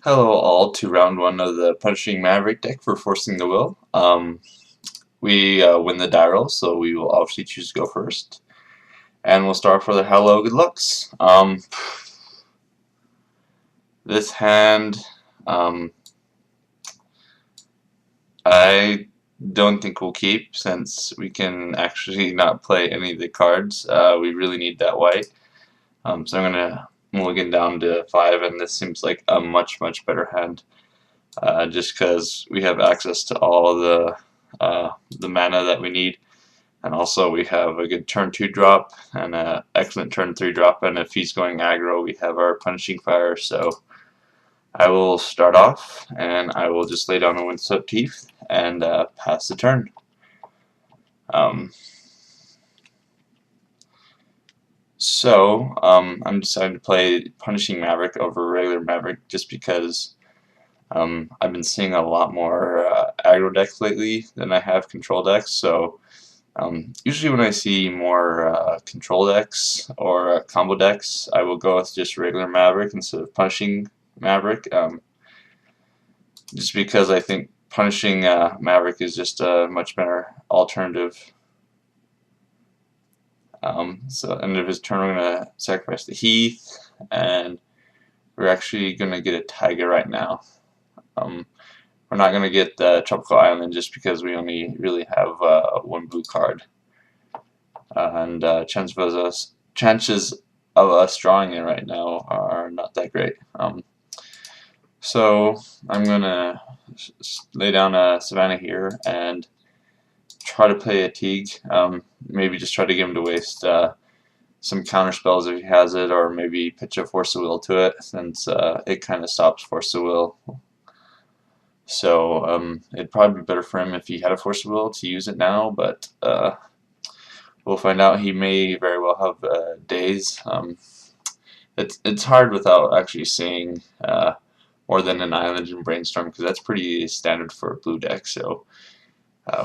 Hello all to round one of the Punishing Maverick deck for Forcing the Will. We win the die roll, so we will obviously choose to go first. And we'll start for the hello, good looks. This hand, um, I don't think we'll keep since we can actually not play any of the cards. We really need that white. So I'm going to mulligan down to 5, and this seems like a much better hand. Just because we have access to all the mana that we need, and also we have a good turn 2 drop and an excellent turn 3 drop, and if he's going aggro we have our Punishing Fire. So I will start off and I will just lay down a Windswept Teeth and pass the turn. I'm deciding to play Punishing Maverick over regular Maverick just because I've been seeing a lot more aggro decks lately than I have control decks, so usually when I see more control decks or combo decks, I will go with just regular Maverick instead of Punishing Maverick, just because I think Punishing Maverick is just a much better alternative. So at the end of his turn, we're going to sacrifice the Heath, and we're actually going to get a Taiga right now. We're not going to get the Tropical Island just because we only really have one blue card. And chances of us drawing it right now are not that great. So I'm going to lay down a Savannah here and try to play a Teague. Maybe just try to get him to waste some counter spells if he has it, or maybe pitch a Force of Will to it, since it kind of stops Force of Will. So it'd probably be better for him if he had a Force of Will to use it now, but we'll find out. He may very well have days. It's hard without actually seeing more than an Island and Brainstorm, because that's pretty standard for a blue deck. So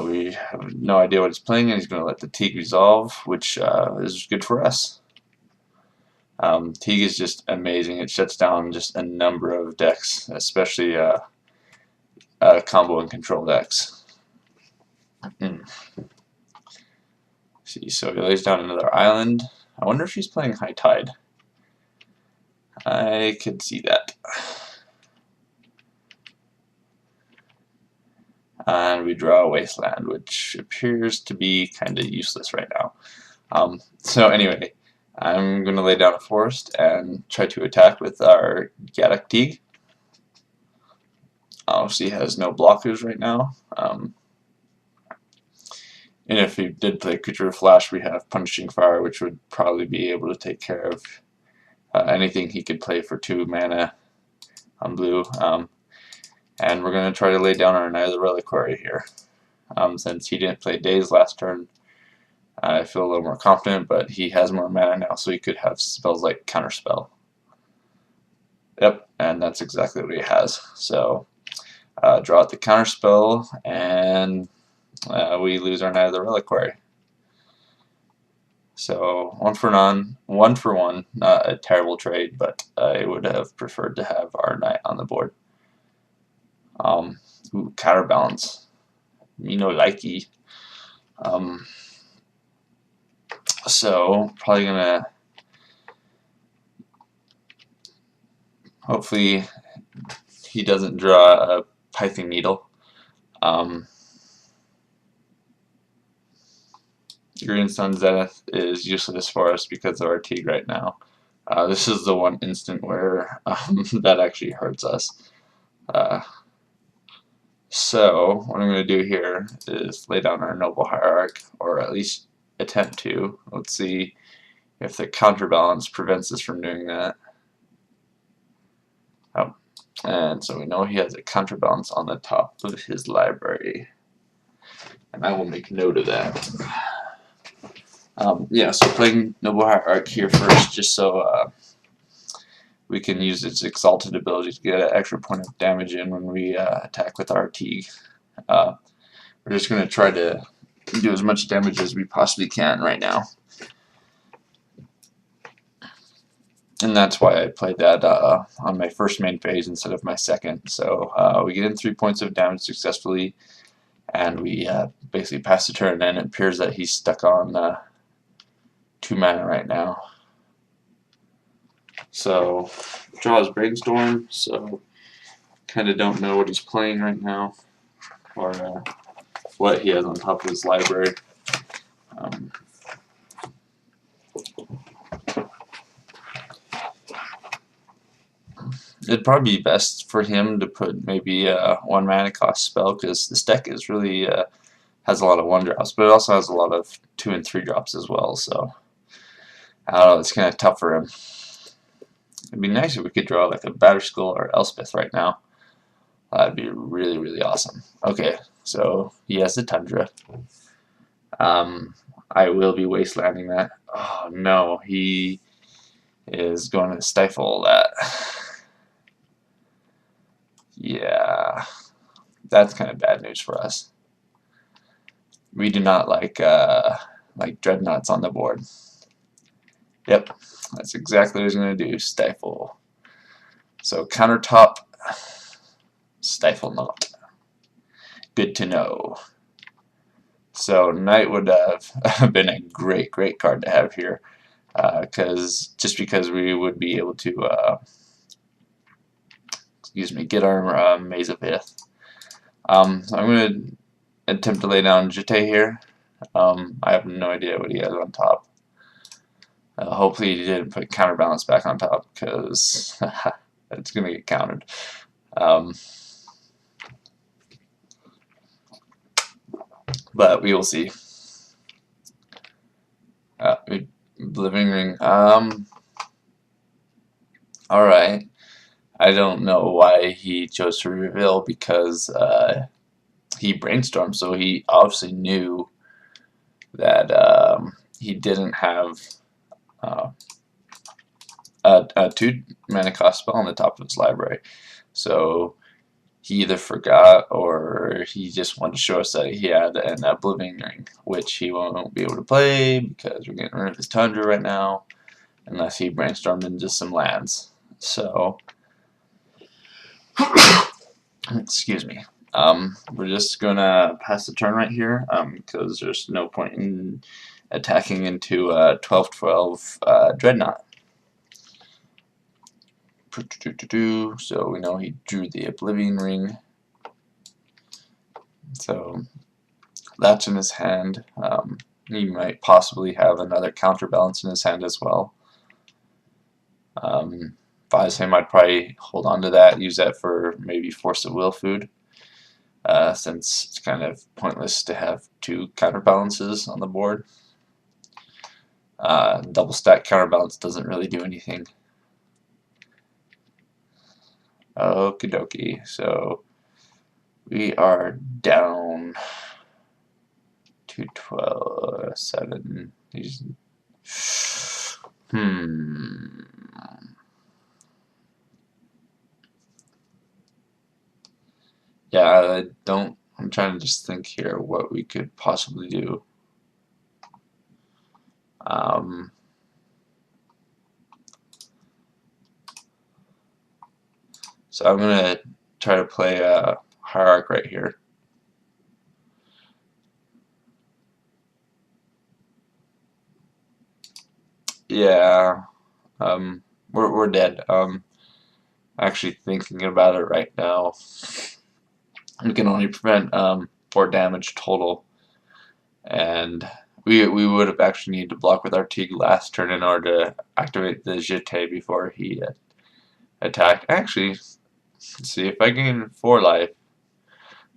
we have no idea what he's playing, and he's going to let the Teague resolve, which is good for us. Teague is just amazing. It shuts down just a number of decks, especially combo and control decks. See, so he lays down another Island. I wonder if he's playing High Tide. I could see that. And we draw a Wasteland, which appears to be kind of useless right now. So anyway, I'm going to lay down a Forest and try to attack with our Gaddock Teague. Obviously, he has no blockers right now. And if he did play Creature of Flash, we have Punishing Fire, which would probably be able to take care of anything he could play for 2 mana on blue. And we're going to try to lay down our Knight of the Reliquary here. Since he didn't play Daze last turn, I feel a little more confident, but he has more mana now, so he could have spells like Counterspell. Yep, and that's exactly what he has. So draw out the Counterspell, and we lose our Knight of the Reliquary. So 1 for 1, not a terrible trade, but I would have preferred to have our Knight on the board. Counterbalance. Me no likey. So probably gonna hopefully he doesn't draw a Pithing Needle. Greenstone Zenith is useless for us because of our Teague right now. This is the one instant where that actually hurts us. So what I'm going to do here is lay down our Noble Hierarch, or at least attempt to. Let's see if the counterbalance prevents us from doing that. Oh, and so we know he has a counterbalance on the top of his library, and I will make note of that. Yeah, so playing Noble Hierarch here first, just so we can use its Exalted ability to get an extra point of damage in when we attack with our Teague. We're just going to try to do as much damage as we possibly can right now. And that's why I played that on my first main phase instead of my second. So we get in 3 points of damage successfully, and we basically pass the turn, and it appears that he's stuck on 2 mana right now. So draws Brainstorm, so kind of don't know what he's playing right now, or what he has on top of his library. It'd probably be best for him to put maybe a 1 mana cost spell, because this deck is really has a lot of 1 drops, but it also has a lot of 2 and 3 drops as well. So I don't know, it's kind of tough for him. It'd be nice if we could draw like a Batterskull or Elspeth right now. That'd be really, really awesome. Okay, so he has the Tundra. I will be wastelanding that. Oh no, he is going to stifle that. Yeah, that's kind of bad news for us. We do not like Dreadnoughts on the board. Yep, that's exactly what he's going to do, stifle. So countertop, stifle not. Good to know. So Knight would have been a great card to have here, because we would be able to get our Maze of Ith. I'm going to attempt to lay down Jitte here. I have no idea what he has on top. Hopefully he didn't put Counterbalance back on top, because it's going to get countered. But we will see. Living Ring. Alright. I don't know why he chose to reveal, because he brainstormed, so he obviously knew that he didn't have a 2 mana cost spell on the top of his library. So he either forgot, or he just wanted to show us that he had an Oblivion Ring, which he won't be able to play because we're getting rid of his Tundra right now, unless he brainstormed into some lands. So, excuse me. We're just gonna pass the turn right here, because there's no point in attacking into 12/12 Dreadnought. So we know he drew the Oblivion Ring. So that's in his hand. He might possibly have another Counterbalance in his hand as well. If I was him, I'd probably hold on to that, use that for maybe Force of Will food, since it's kind of pointless to have 2 Counterbalances on the board. Double stack Counterbalance doesn't really do anything. Okie dokie, so we are down to 7. Yeah, I'm trying to just think here what we could possibly do. So I'm gonna try to play a Hierarch right here. Yeah, we're dead. Actually thinking about it right now, we can only prevent 4 damage total, and we would have actually needed to block with our Teague last turn in order to activate the Jitte before he attacked. Actually, let's see if I gain 4 life,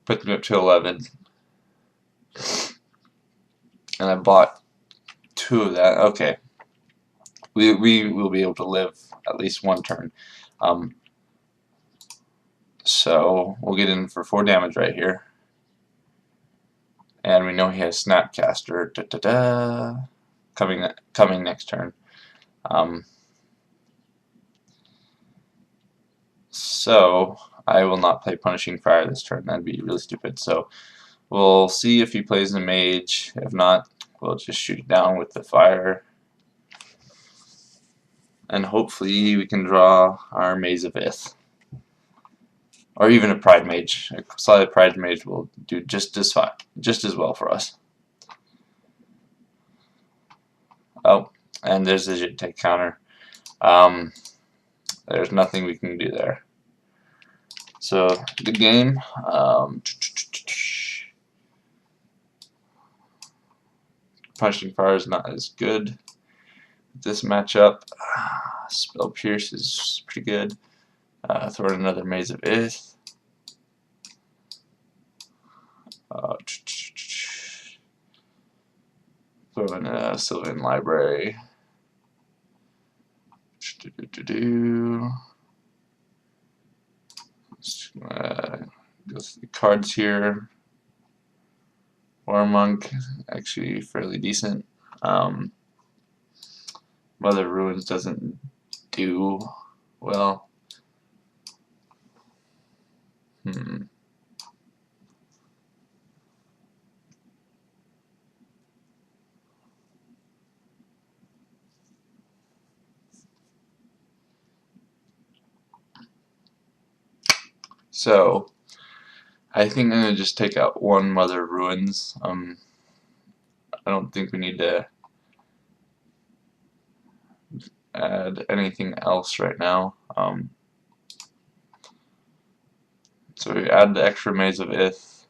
put them up to 11, and I bought 2 of that. Okay, we will be able to live at least 1 turn. So we'll get in for 4 damage right here. And we know he has Snapcaster coming next turn. So I will not play Punishing Fire this turn. That'd be really stupid. So we'll see if he plays a mage. If not, we'll just shoot it down with the fire. and hopefully we can draw our Maze of Ith. Or even a Pride Mage. A solid Pride Mage will do just as fine, just as well for us. Oh, and there's the Jittek counter. There's nothing we can do there. So the game, Punishing Fire is not as good. This matchup, Spell Pierce is pretty good. Throw in another Maze of Ith. Throw in a Sylvan Library. Go through the cards here. War Monk, actually fairly decent. Mother Ruins doesn't do well. So I think I'm gonna just take out one Mother Ruins. I don't think we need to add anything else right now. So we add the extra Maze of Ith.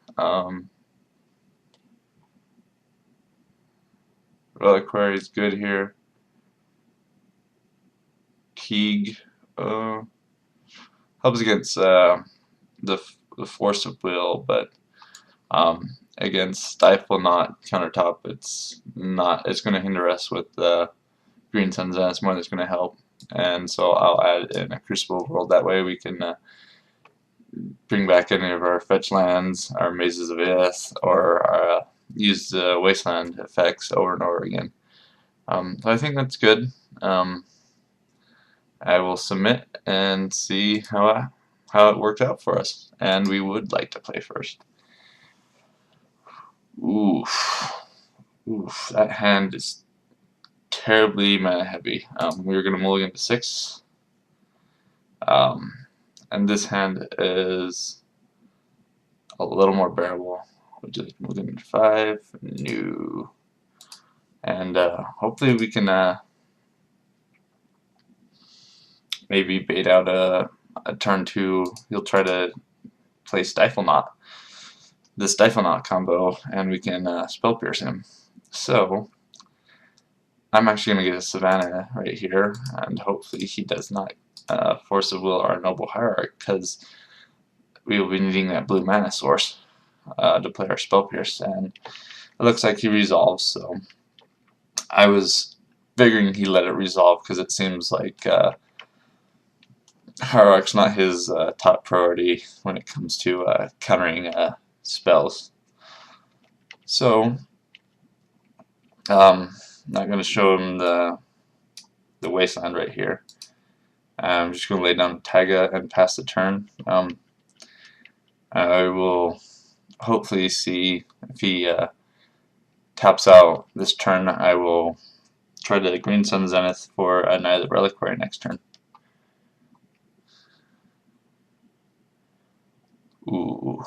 Reliquary is good here. Teague helps against the Force of Will, but against Stifle Knot countertop, it's going to hinder us with the Green Sun's Zenith more than it's going to help. And so I'll add in a Crucible of World. That way we can bring back any of our fetch lands, our Mazes of Ith, or use the Wasteland effects over and over again. So I think that's good. I will submit and see how it worked out for us. And we would like to play first. Oof, that hand is terribly mana heavy. We're gonna mulligan to 6. And this hand is a little more bearable. We'll just mulligan to 5. New. And hopefully we can maybe bait out a turn 2. He'll try to play Stifle Knot. The Stifle Knot combo, and we can Spell Pierce him. So I'm actually going to get a Savannah right here, and hopefully he does not Force of Will or a Noble Hierarch, because we will be needing that blue mana source to play our Spell Pierce, and it looks like he resolves. So I was figuring he let it resolve because it seems like Hierarch's not his top priority when it comes to countering spells. So not going to show him the Wasteland right here. I'm just going to lay down Taiga and pass the turn. I will hopefully see if he taps out this turn. I will try to Green Sun Zenith for another Reliquary next turn. Ooh.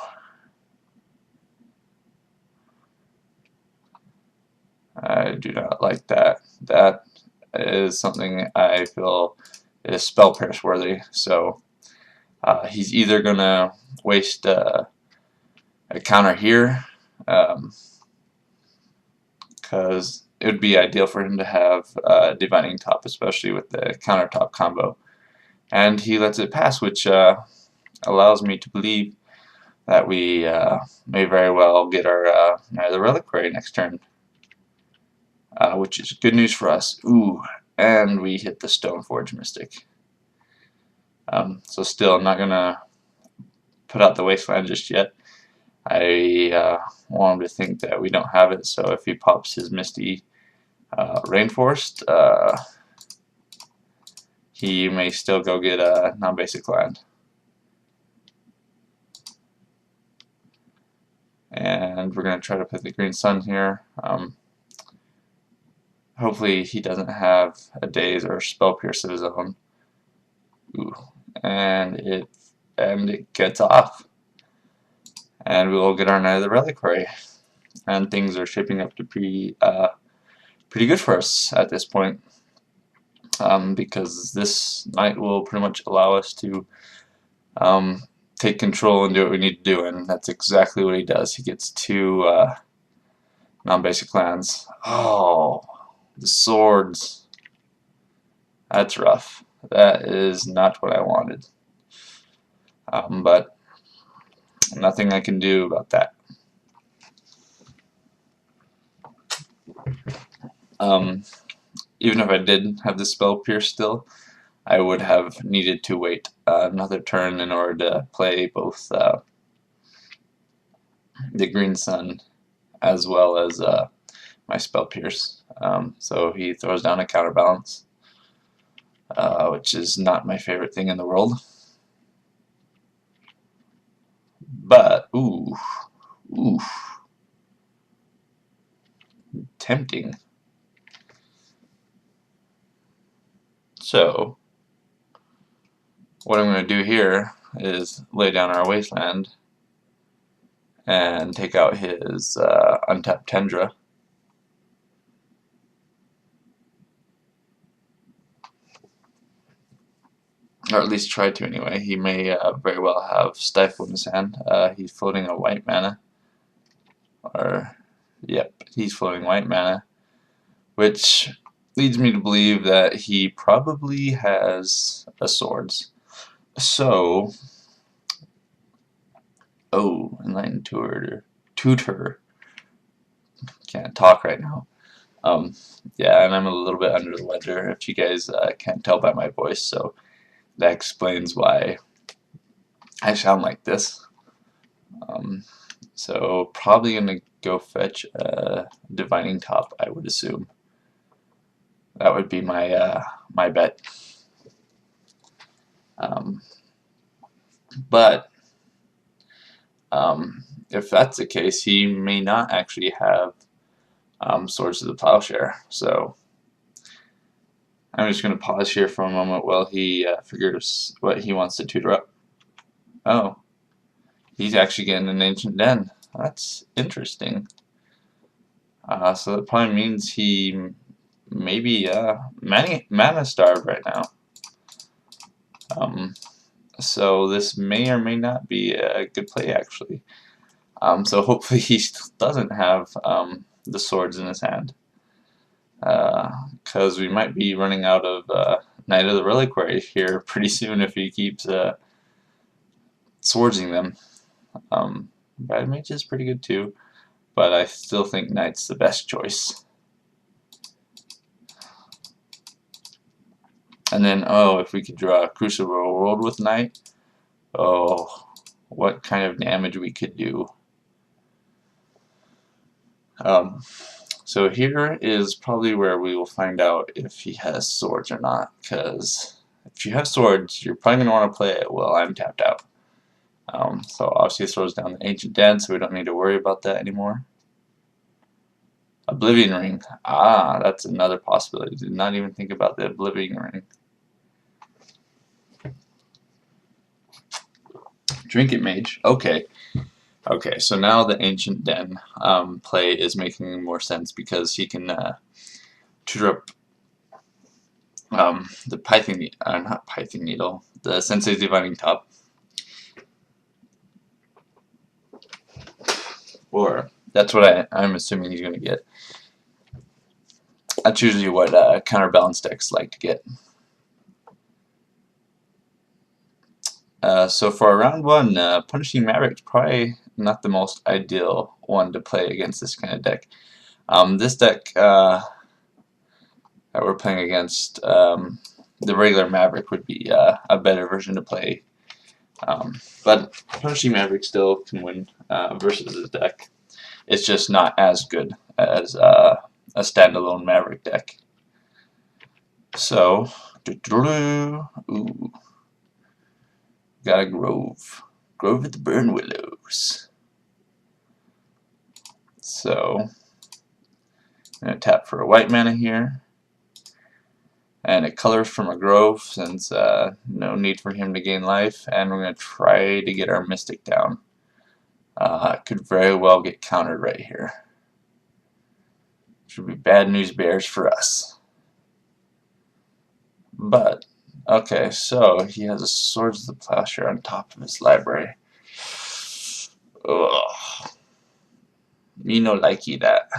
I do not like that. That is something I feel is Spell Pierce worthy. So he's either going to waste a counter here, because it would be ideal for him to have Divining Top, especially with the countertop combo. And he lets it pass, which allows me to believe that we may very well get our the Reliquary next turn, which is good news for us. Ooh, and we hit the Stoneforge Mystic. So still not going to put out the Wasteland just yet. I want him to think that we don't have it, so if he pops his Misty Rainforest, he may still go get a non-basic land. And we're going to try to play the Green Sun here. Hopefully he doesn't have a daze or spell pierce of his own. Ooh. And it gets off. And we will get our Knight of the Reliquary. And things are shaping up to be pretty good for us at this point. Because this knight will pretty much allow us to take control and do what we need to do, and that's exactly what he does. He gets 2 non-basic lands. Oh, the swords. That's rough. That is not what I wanted. But nothing I can do about that. Even if I did have the spell pierce still, I would have needed to wait another turn in order to play both the Green Sun as well as my spell pierce. So he throws down a counterbalance, which is not my favorite thing in the world. But ooh, tempting. So what I'm going to do here is lay down our Wasteland and take out his untapped Tundra. Or at least try to anyway. He may very well have Stifle in his hand. He's floating a white mana. Or, yep, he's floating white mana. Which leads me to believe that he probably has a Swords. So, oh, Enlightened Tutor. Can't talk right now. Yeah, and I'm a little bit under the weather if you guys can't tell by my voice, so that explains why I sound like this. So probably gonna go fetch a Divining Top, I would assume. That would be my my bet. But if that's the case, he may not actually have Swords of the Plowshare. So I'm just going to pause here for a moment while he figures what he wants to tutor up. Oh, he's actually getting an Ancient Den. That's interesting. So that probably means he may be mana starved right now. So this may or may not be a good play, actually. So hopefully he doesn't have the swords in his hand, because we might be running out of Knight of the Reliquary here pretty soon if he keeps swordsing them. Bad Mage is pretty good too, but I still think Knight's the best choice. And then, oh, if we could draw a Crucible World with Knight, oh, what kind of damage we could do. So here is probably where we will find out if he has swords or not, because if you have swords, you're probably going to want to play it while I'm tapped out. So obviously it throws down the Ancient Den, so we don't need to worry about that anymore. Oblivion Ring. Ah, that's another possibility. Did not even think about the Oblivion Ring. Trinket Mage. Okay. Okay, so now the Ancient Den play is making more sense because he can tutor up the Pithing, not Pithing Needle, the Sensei's Divining Top. Or, that's what I'm assuming he's going to get. That's usually what counterbalance decks like to get. So for round 1, Punishing Maverick's probably not the most ideal one to play against this kind of deck. This deck that we're playing against, the regular Maverick would be a better version to play. But Punishing Maverick still can win versus this deck. It's just not as good as a standalone Maverick deck. So, ooh. Got a Grove. Grove at the Burn Willows. So, I'm going to tap for a white mana here, and a color from a grove since no need for him to gain life, and we're going to try to get our Mystic down. Could very well get countered right here. Should be bad news bears for us. But, okay, so he has a Swords of the Plowshare on top of his library. Ugh. Me no likey that.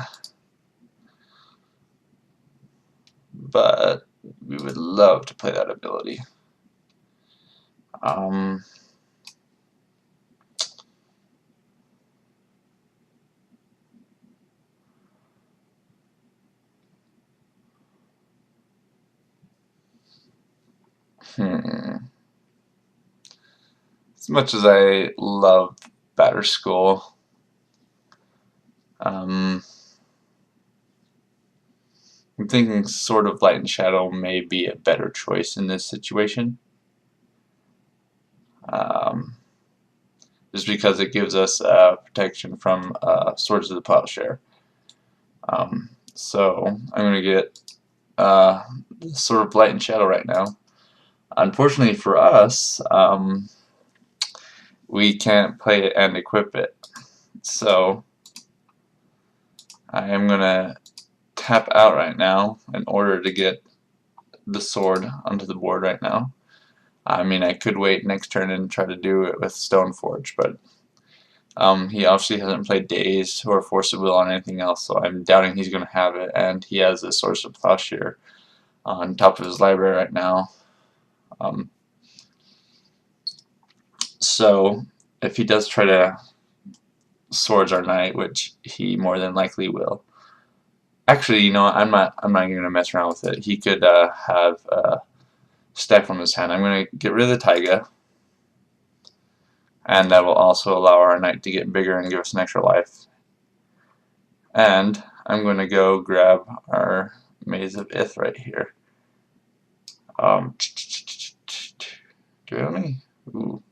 But we would love to play that ability. As much as I love Batterskull, I'm thinking Sword of Light and Shadow may be a better choice in this situation. Just because it gives us protection from Swords of the Plowshare. So I'm going to get Sword of Light and Shadow right now. Unfortunately for us, we can't play it and equip it. So I am going to tap out right now in order to get the sword onto the board right now. I mean, I could wait next turn and try to do it with Stoneforge, but he obviously hasn't played Daze or Force of Will on anything else, so I'm doubting he's going to have it, and he has a Swords of Plowshare on top of his library right now. So if he does try to Swords our Knight, which he more than likely will. Actually, you know what? I'm not going to mess around with it. He could have Step from his hand. I'm going to get rid of the Taiga, and that will also allow our Knight to get bigger and give us an extra life. And I'm going to go grab our Maze of Ith right here. Do you have any? Ooh.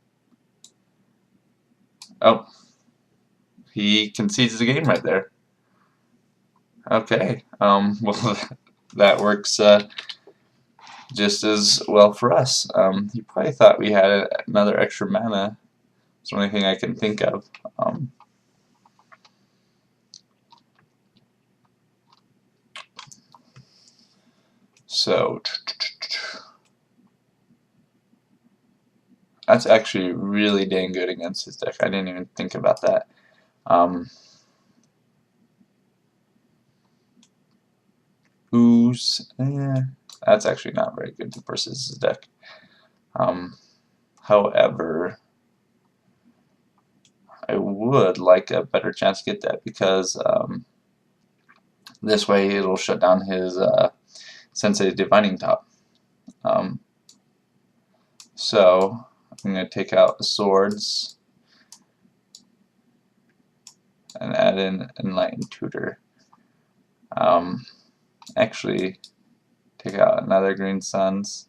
Oh, he concedes the game right there. Okay, well, that works just as well for us. He probably thought we had another extra mana. It's the only thing I can think of. So that's actually really dang good against his deck. I didn't even think about that. That's actually not very good versus his deck. However, I would like a better chance to get that because this way it'll shut down his Sensei's Divining Top. So I'm going to take out the swords and add in Enlightened Tutor. Actually, take out another Green Suns.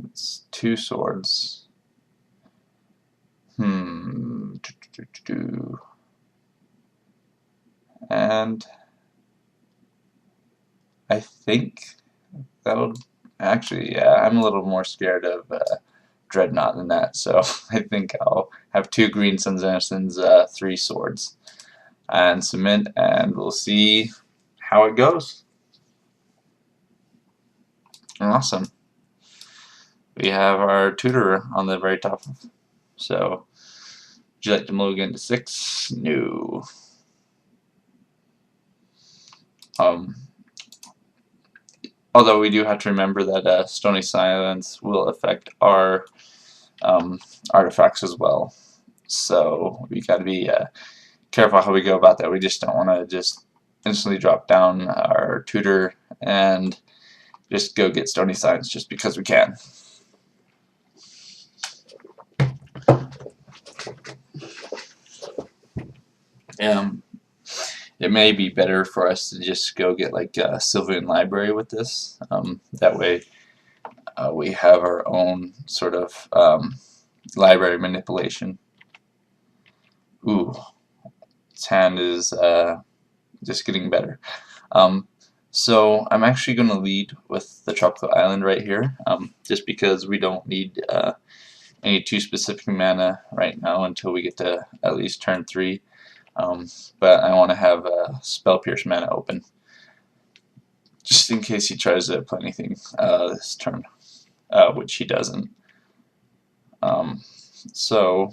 It's 2 swords. And I think that'll actually, yeah, I'm a little more scared of Dreadnought than that, so I think I'll have 2 Green Suns Andersons, 3 swords, and cement, and we'll see how it goes. Awesome. We have our tutor on the very top. So, would you like to mulligan to 6? No. Although we do have to remember that Stony Silence will affect our artifacts as well. So we got to be careful how we go about that. We just don't want to just instantly drop down our tutor and just go get Stony Silence just because we can. It may be better for us to just go get like Sylvan Library with this. That way we have our own sort of library manipulation. Ooh, its hand is just getting better. So I'm actually going to lead with the Tropical Island right here, just because we don't need any too specific mana right now until we get to at least turn 3. But I want to have Spell Pierce mana open, just in case he tries to play anything this turn, which he doesn't. So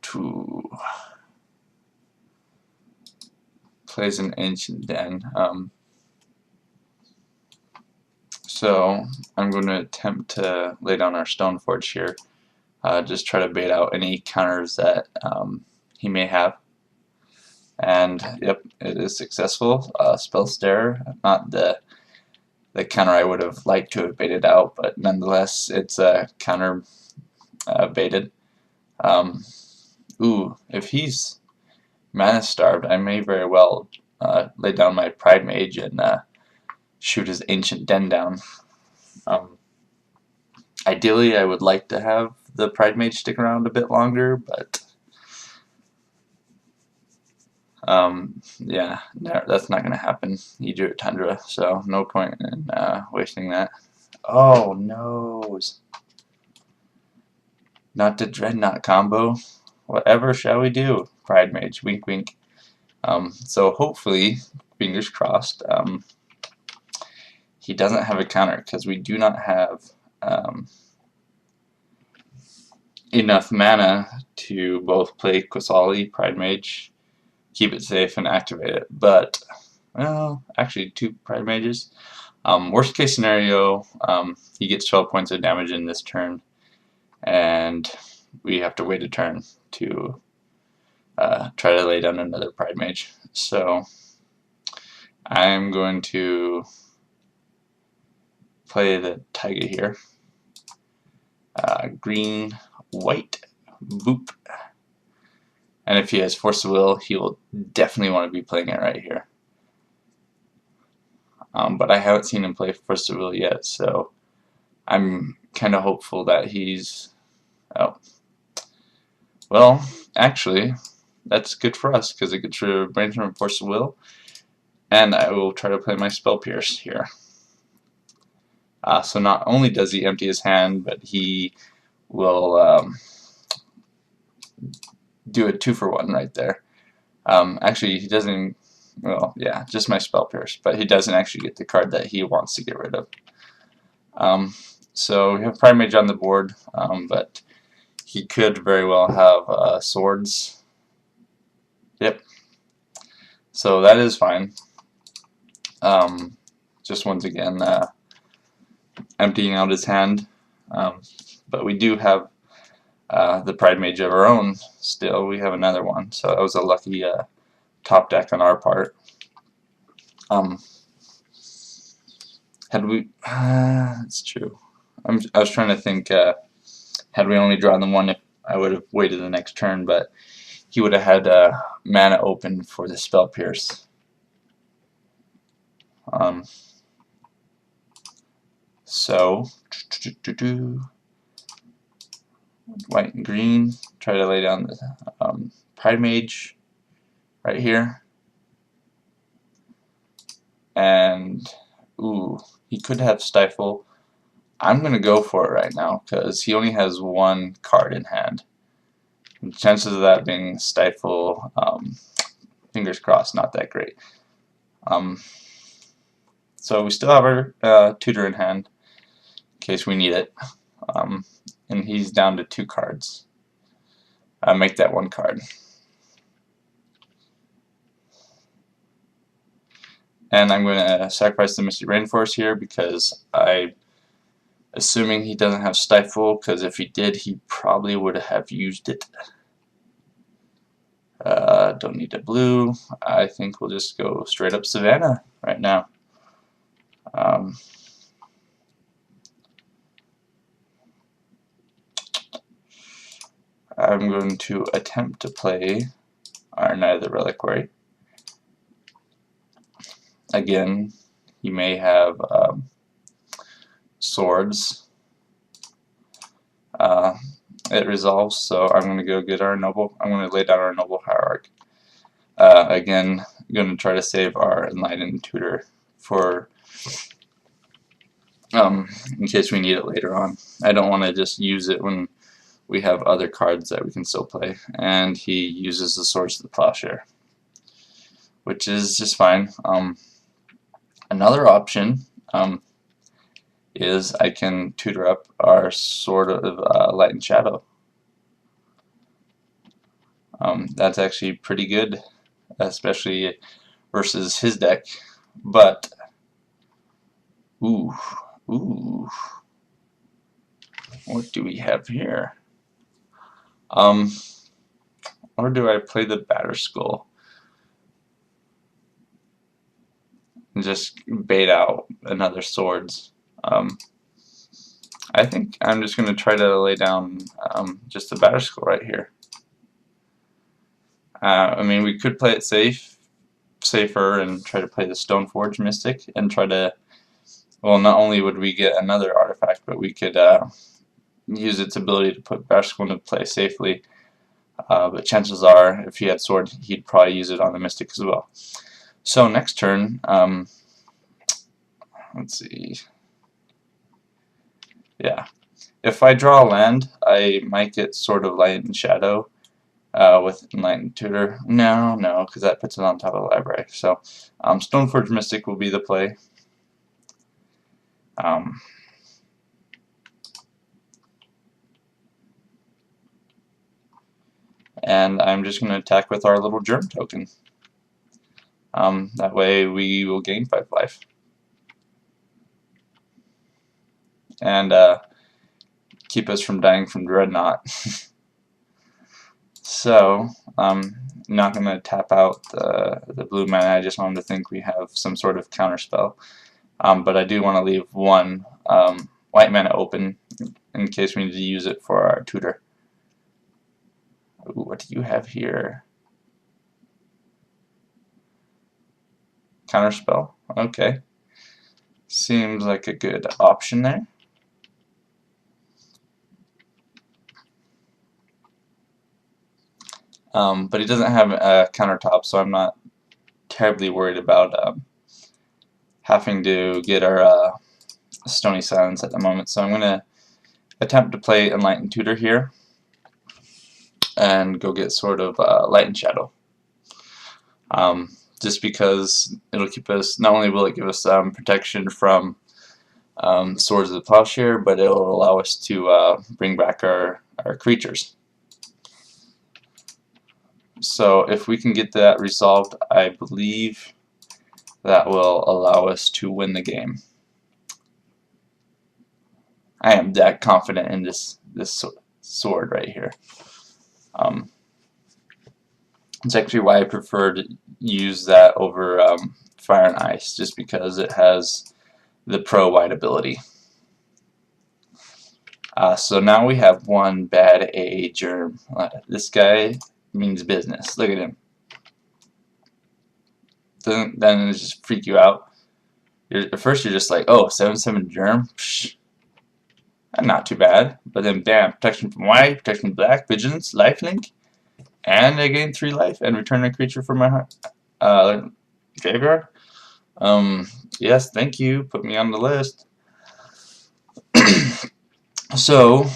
to plays an Ancient Den. So I'm going to attempt to lay down our Stoneforge here. Just try to bait out any counters that he may have. And yep, it is successful. Spell Stare, not the counter I would have liked to have baited out, but nonetheless, it's counter baited. Ooh, if he's mana starved, I may very well lay down my Pridemage and shoot his Ancient Den down. Ideally, I would like to have the Pridemage stick around a bit longer, but yeah, no, that's not going to happen. He drew a Tundra, so no point in wasting that. Oh, no. Not the Dreadnought combo. Whatever shall we do? Pridemage, wink wink. So hopefully, fingers crossed, he doesn't have a counter, because we do not have enough mana to both play Qasali, Pridemage, keep it safe, and activate it. But, well, actually 2 Pridemages. Worst case scenario, he gets 12 points of damage in this turn, and we have to wait a turn to try to lay down another Pridemage. So I'm going to play the Taiga here. Green, white, boop. And if he has Force of Will, he will definitely want to be playing it right here. But I haven't seen him play Force of Will yet, so I'm kind of hopeful that he's... Oh. Well, actually, that's good for us, because it gets rid of Brainstorm and Force of Will, and I will try to play my Spell Pierce here. So not only does he empty his hand, but he will do a 2-for-1 right there. Actually, he doesn't... Well, yeah, just my Spell Pierce, but he doesn't actually get the card that he wants to get rid of. So we have Pridemage on the board, but he could very well have swords. Yep. So that is fine. Just once again, emptying out his hand. But we do have the Pridemage of our own still. We have another one, so that was a lucky top deck on our part. Had we... it's true. I was trying to think, had we only drawn the one, if I would have waited the next turn, but he would have had mana open for the Spell Pierce. So, white and green, try to lay down the Pridemage right here. And, ooh, he could have Stifle. I'm going to go for it right now, because he only has 1 card in hand. The chances of that being Stifle, fingers crossed, not that great. So we still have our Tutor in hand, in case we need it. And he's down to 2 cards. Make that 1 card. And I'm going to sacrifice the Misty Rainforest here, because assuming he doesn't have Stifle, because if he did, he probably would have used it. Don't need a blue. I think we'll just go straight up Savannah right now. I'm going to attempt to play our Knight of the Reliquary. again, he may have swords. It resolves, so I'm going to go get our noble. I'm going to lay down our noble hierarch. Again, I'm going to try to save our enlightened tutor for in case we need it later on. I don't want to just use it when we have other cards that we can still play. And he uses the Swords of the Plowshare, which is just fine. Another option is I can tutor up our Sword of Light and Shadow. That's actually pretty good, especially versus his deck. But ooh, what do we have here? Or do I play the Batterskull and just bait out another swords? I think I'm just going to try to lay down just the Batterskull right here. I mean, we could play it safer and try to play the Stoneforge Mystic and try to, well, not only would we get another artifact, but we could use its ability to put Batterskull into play safely. But chances are, if he had sword, he'd probably use it on the Mystic as well. So next turn, let's see. Yeah, if I draw a land, I might get Sword of Light and Shadow with Enlightened Tutor. No, because that puts it on top of the library. So Stoneforge Mystic will be the play. And I'm just going to attack with our little germ token. That way we will gain 5 life. And keep us from dying from Dreadnought. So, I'm not going to tap out the blue mana. I just wanted to think we have some sort of counterspell. But I do want to leave one white mana open in case we need to use it for our tutor. Ooh, what do you have here? Counterspell. Okay. Seems like a good option there. But he doesn't have a countertop, so I'm not terribly worried about having to get our Stony Silence at the moment. So I'm going to attempt to play Enlightened Tutor here and go get Sword of Light and Shadow. Just because it'll keep us, not only will it give us protection from Swords of the Plowshare, but it'll allow us to bring back our creatures. So if we can get that resolved, I believe that will allow us to win the game. I am that confident in this sword right here. It's actually why I prefer to use that over Fire and Ice, just because it has the Pro White ability. So now we have one bad AA germ. This guy means business. Look at him. Doesn't then just freak you out? At first you're just like, oh, 7/7 germ? Psh, not too bad. But then bam, protection from white, protection from black, vigilance, lifelink, and I gain 3 life and return a creature from my graveyard. Yes, thank you. Put me on the list. So,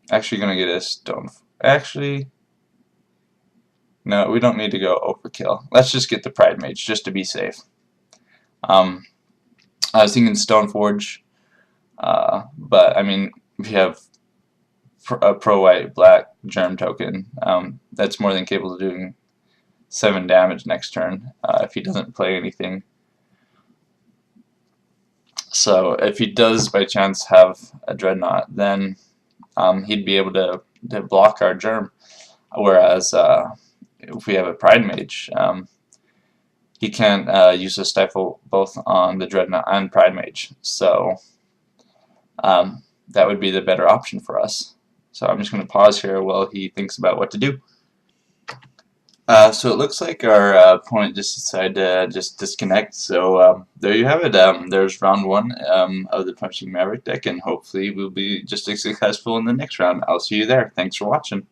actually gonna get a stone. Actually, no, we don't need to go overkill. Let's just get the Pride Mage just to be safe. I was thinking Stoneforge, but I mean, if you have a Pro White Black Germ token, that's more than capable of doing 7 damage next turn if he doesn't play anything. So if he does by chance have a Dreadnought, then he'd be able to block our Germ. Whereas if we have a Pride Mage, he can't use a Stifle both on the Dreadnought and Pride Mage. So that would be the better option for us. So I'm just going to pause here while he thinks about what to do. So it looks like our opponent just decided to just disconnect. So there you have it. There's round one of the Punching Maverick deck, and hopefully we'll be just as successful in the next round. I'll see you there. Thanks for watching.